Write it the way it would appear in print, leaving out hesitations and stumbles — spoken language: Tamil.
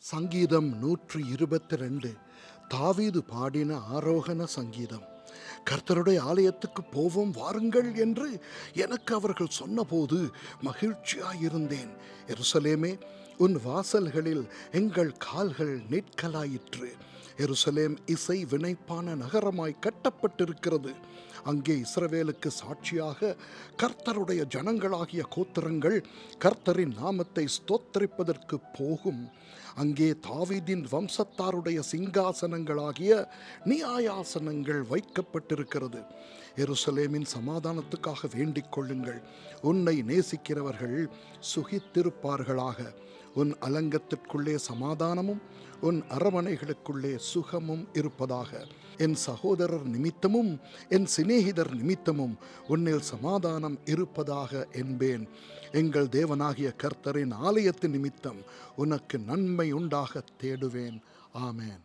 சங்கீதம் 122. தாவீது பாடின ஆரோகண சங்கீதம். கர்த்தருடைய ஆலயத்துக்கு போவோம் வாருங்கள் என்று எனக்கு அவர்கள் சொன்னபோது மகிழ்ச்சியாயிருந்தேன். எருசலேமே, உன் வாசல்களில் எங்கள் கால்கள் நிற்கலாயிற்று. எருசலேம் இசை வினைப்பான நகரமாய் கட்டப்பட்டிருக்கிறது. அங்கே இஸ்ரவேலுக்கு சாட்சியாக கர்த்தருடைய ஜனங்களாகிய கோத்திரங்கள் கர்த்தரின் நாமத்தை ஸ்தோத்தரிப்பதற்கு போகும். அங்கே தாவீதின் வம்சத்தாருடைய சிங்காசனங்களாகிய நியாயாசனங்கள் வைக்கப்பட்டிருக்கிறது. எருசலேமின் சமாதானத்துக்காக வேண்டிக் கொள்ளுங்கள். உன்னை நேசிக்கிறவர்கள் சுகித்திருப்பார்களாக. உன் அலங்கத்திற்குள்ளே சமாதானமும் உன் அரமனைகளுக்குள்ளே சுகமும் இருப்பதாக. என் சகோதரர் நிமித்தமும் என் சிநேகிதர் நிமித்தமும் உன்னில் சமாதானம் இருப்பதாக என்பேன். எங்கள் தேவனாகிய கர்த்தரின் ஆலயத்தின் நிமித்தம் உனக்கு நன்மை உண்டாக தேடுவேன். ஆமேன்.